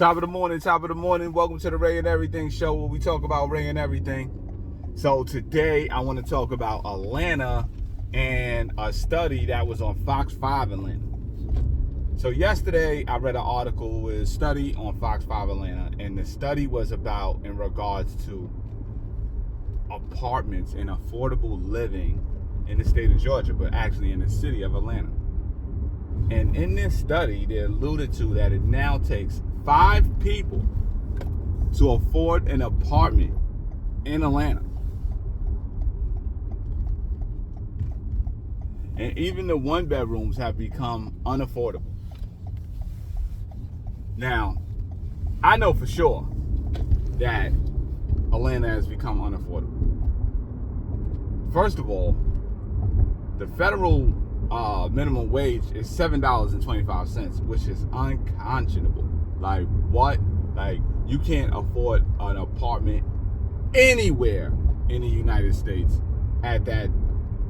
Top of the morning. Welcome to the Ray and Everything show where we talk about Ray and everything. So today I want to talk about Atlanta and a study that was on Fox 5 Atlanta. So yesterday I read an article with a study on Fox 5 Atlanta, and the study was about in regards to apartments and affordable living in the state of Georgia, but actually in the city of Atlanta. And in this study, they alluded to that it now takes 5 people to afford an apartment in Atlanta. And even the 1-bedrooms have become unaffordable. Now, I know for sure that Atlanta has become unaffordable. First of all, the federal minimum wage is $7.25, which is unconscionable. Like, what? Like, you can't afford an apartment anywhere in the United States at that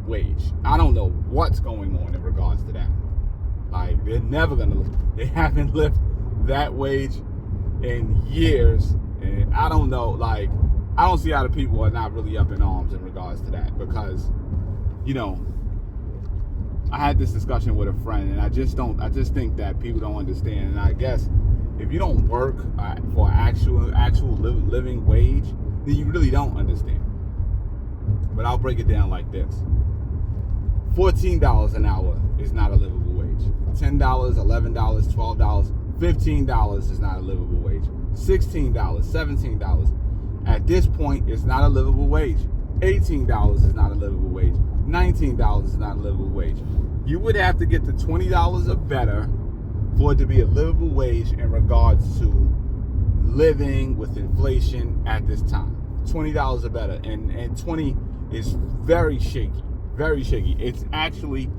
wage. I don't know what's going on in regards to that. Like, they haven't lifted that wage in years. And I don't know, like, I don't see how the people are not really up in arms in regards to that, because, you know, I had this discussion with a friend, and I just think that people don't understand. And I guess if you don't work for actual living wage, then you really don't understand. But I'll break it down like this. $14 an hour is not a livable wage. $10, $11, $12, $15 is not a livable wage. $16, $17. At this point, it's not a livable wage. $18 is not a livable wage. $19 is not a livable wage. You would have to get to $20 or better for it to be a livable wage in regards to living with inflation at this time. $20 or better. And 20 is very shaky. Very shaky. It actually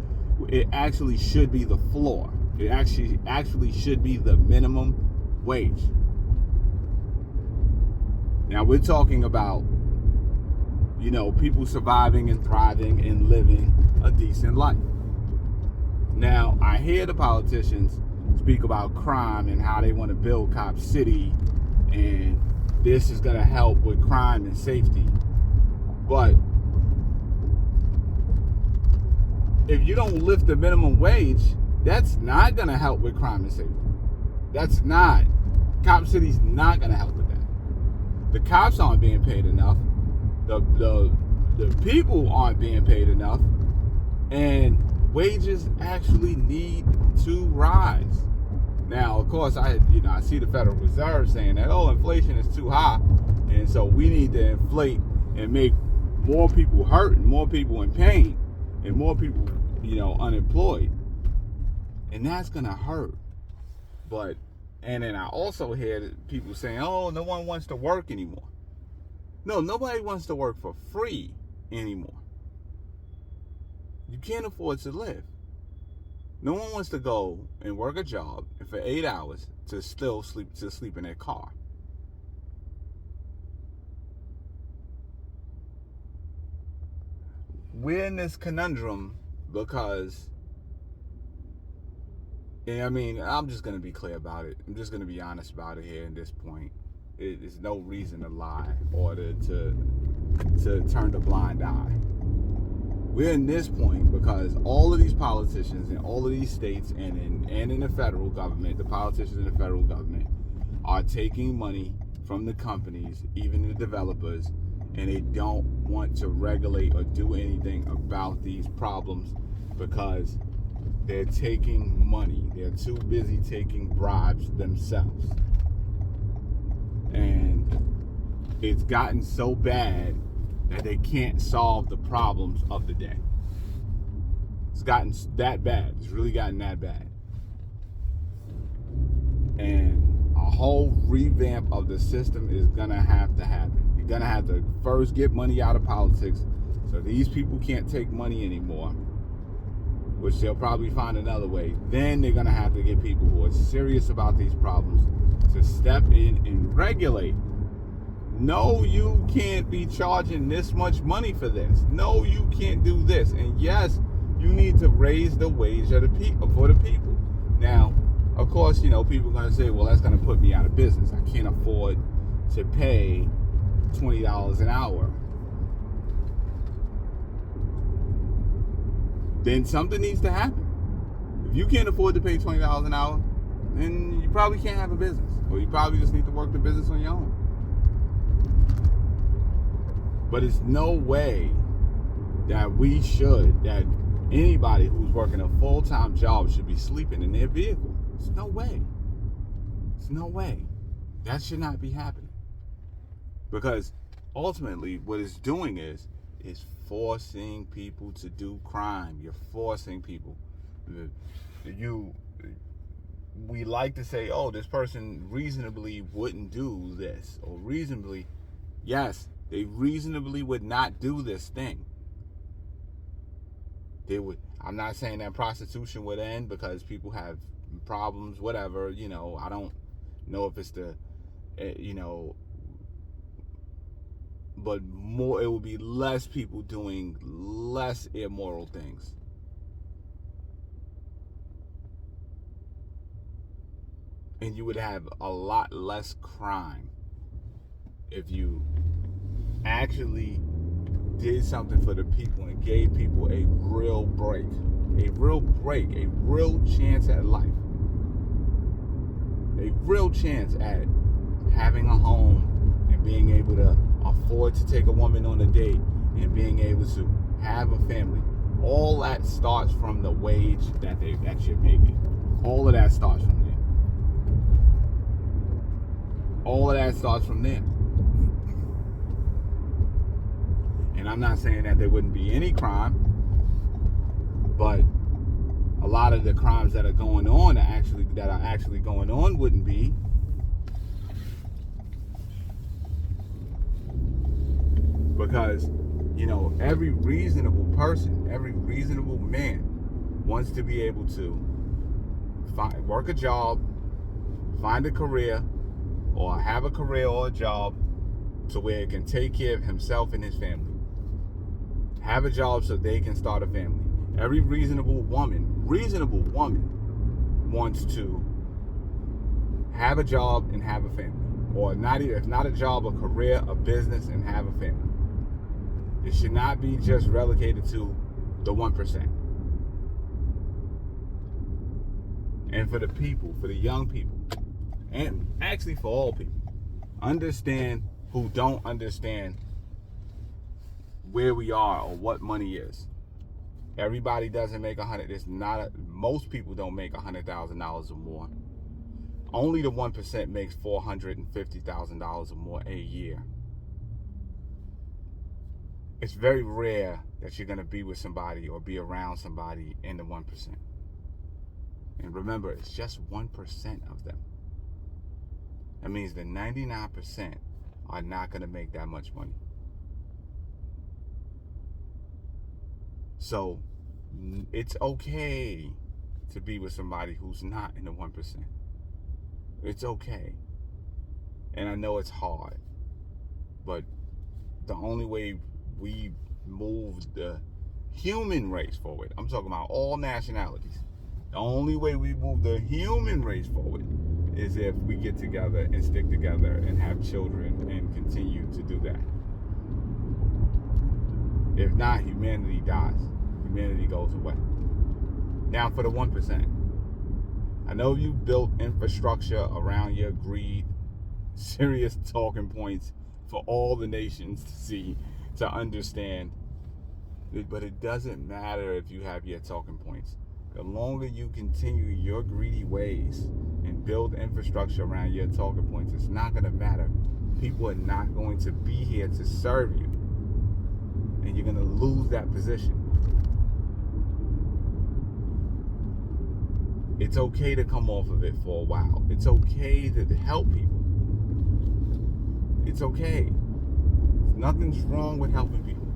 should be the floor. It actually should be the minimum wage. Now we're talking about, you know, people surviving and thriving and living a decent life. Now, I hear the politicians speak about crime and how they want to build Cop City, and this is going to help with crime and safety. But if you don't lift the minimum wage, that's not going to help with crime and safety. That's not. Cop City's not going to help with that. The cops aren't being paid enough. The people aren't being paid enough, and wages actually need to rise. Now, of course, I see the Federal Reserve saying that, inflation is too high, and so we need to inflate and make more people hurt and more people in pain and more people, unemployed, and that's gonna hurt. And then I also hear people saying, no one wants to work anymore. No, nobody wants to work for free anymore. You can't afford to live. No one wants to go and work a job for 8 hours to still sleep in their car. We're in this conundrum because, I'm just going to be clear about it. I'm just going to be honest about it here at this point. There's no reason to lie or to turn a blind eye. We're in this point because all of these politicians in all of these states and in the federal government, the politicians in the federal government are taking money from the companies, even the developers, and they don't want to regulate or do anything about these problems because they're taking money. They're too busy taking bribes themselves. And it's gotten so bad that they can't solve the problems of the day. It's gotten that bad. It's really gotten that bad. And a whole revamp of the system is gonna have to happen. You're gonna have to first get money out of politics so these people can't take money anymore, which they'll probably find another way. Then they're gonna have to get people who are serious about these problems to step in and regulate. No, you can't be charging this much money for this. No, you can't do this. And yes, you need to raise the wage of the people for the people. Now, Of course, people are going to say, well, that's going to put me out of business. I can't afford to pay $20 an hour. Then something needs to happen. If you can't afford to pay $20 an hour, then you probably can't have a business. Or you probably just need to work the business on your own. But it's no way that that anybody who's working a full-time job should be sleeping in their vehicle. It's no way. It's no way. That should not be happening. Because ultimately what it's doing is forcing people to do crime. You're forcing people. We like to say, oh, this person reasonably wouldn't do this, or reasonably, yes, they reasonably would not do this thing. They would. I'm not saying that prostitution would end because people have problems, whatever. I don't know if it's but more. It will be less people doing less immoral things. And you would have a lot less crime if you actually did something for the people and gave people a real break, a real chance at life, a real chance at having a home and being able to afford to take a woman on a date and being able to have a family. All that starts from the wage that you're making. All of that starts from there. All of that starts from there. And I'm not saying that there wouldn't be any crime, but a lot of the crimes that are going on that are actually going on wouldn't be. Because, every reasonable person, every reasonable man wants to be able to work a job, find a career, or have a career or a job to where it can take care of himself and his family. Have a job so they can start a family. Every reasonable woman wants to have a job and have a family. Or if not a job, a career, a business, and have a family. It should not be just relegated to the 1%. And for the people, for the young people, and actually for all people, understand who don't understand where we are or what money is. Everybody doesn't make most people don't make $100,000 or more. Only the 1% makes $450,000 or more a year. It's very rare that you're going to be with somebody or be around somebody in the 1%. And remember, it's just 1% of them. That means the 99% are not going to make that much money. So it's okay to be with somebody who's not in the 1%. It's okay. And I know it's hard, but the only way we move the human race forward, I'm talking about all nationalities, the only way we move the human race forward is if we get together and stick together and have children and continue to do that. If not, humanity dies. Humanity goes away. Now for the 1%. I know you built infrastructure around your greed, serious talking points for all the nations to see, to understand. But it doesn't matter if you have your talking points. The longer you continue your greedy ways and build infrastructure around your talking points, it's not going to matter. People are not going to be here to serve you. And you're going to lose that position. It's okay to come off of it for a while. It's okay to help people. It's okay. Nothing's wrong with helping people.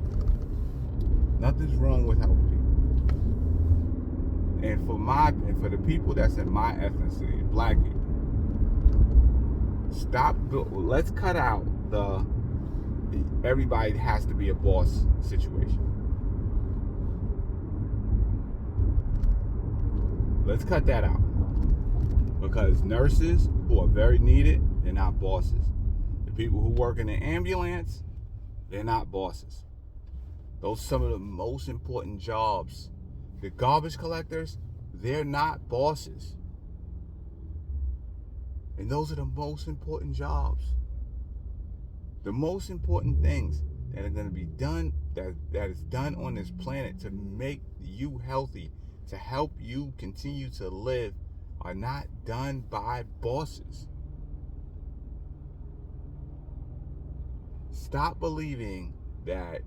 Nothing's wrong with helping people. And for the people that's in my ethnicity, black people, let's cut out the everybody has to be a boss situation. Let's cut that out. Because nurses who are very needed, they're not bosses. The people who work in the ambulance, they're not bosses. Those are some of the most important jobs. The garbage collectors, they're not bosses. And those are the most important jobs. The most important things that are going to be done, that is done on this planet to make you healthy, to help you continue to live, are not done by bosses. Stop believing that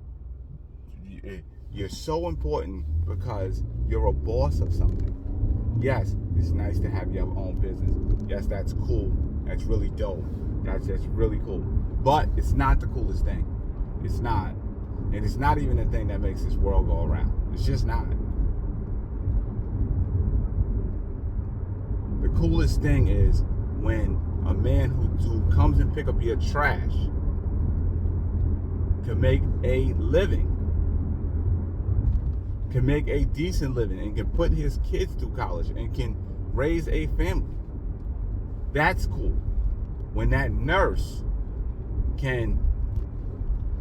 you're so important because you're a boss of something. Yes, it's nice to have your own business. Yes, that's cool. That's really dope. That's really cool. But it's not the coolest thing. It's not. And it's not even the thing that makes this world go around. It's just not. The coolest thing is when a man who comes and pick up your trash can make a living, can make a decent living, and can put his kids through college and can raise a family. That's cool. When that nurse can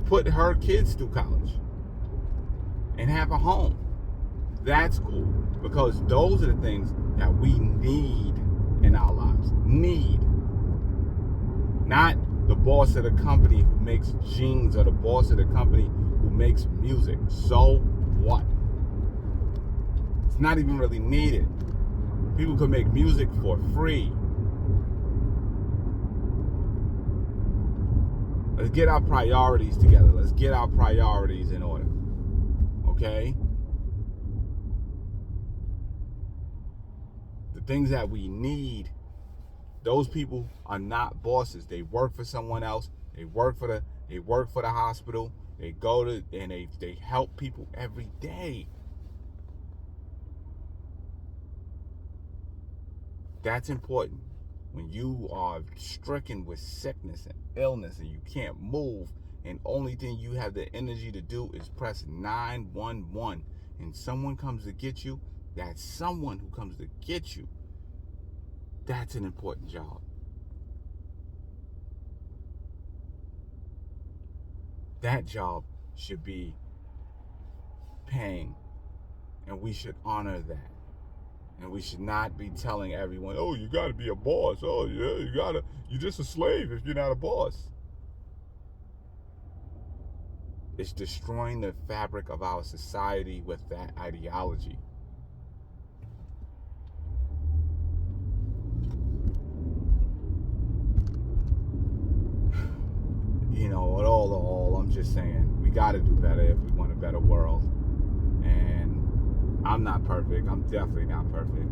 put her kids through college and have a home, that's cool. Because those are the things that we need in our lives. Need. Not the boss of the company who makes jeans or the boss of the company who makes music. So what? It's not even really needed. People could make music for free. Let's get our priorities together. Let's get our priorities in order. Okay? The things that we need, those people are not bosses. They work for someone else. They work for the hospital. They go to and they help people every day. That's important. When you are stricken with sickness and illness and you can't move, and only thing you have the energy to do is press 911, and someone comes to get you, that's someone who comes to get you. That's an important job. That job should be paying, and we should honor that. And we should not be telling everyone, oh, you got to be a boss. Oh, yeah, you're just a slave if you're not a boss. It's destroying the fabric of our society with that ideology. You know, all, I'm just saying, we got to do better if we want a better world. And I'm not perfect. I'm definitely not perfect.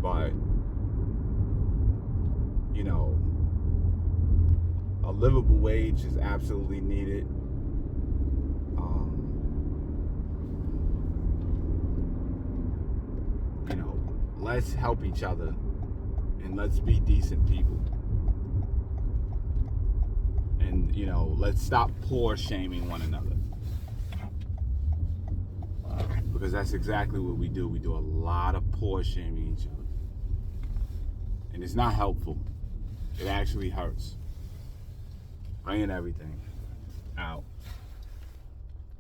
But, you know, a livable wage is absolutely needed. You know, let's help each other and let's be decent people. And, you know, let's stop poor shaming one another. Because that's exactly what we do. We do a lot of poor shaming each other. And it's not helpful. It actually hurts. Bringing everything out.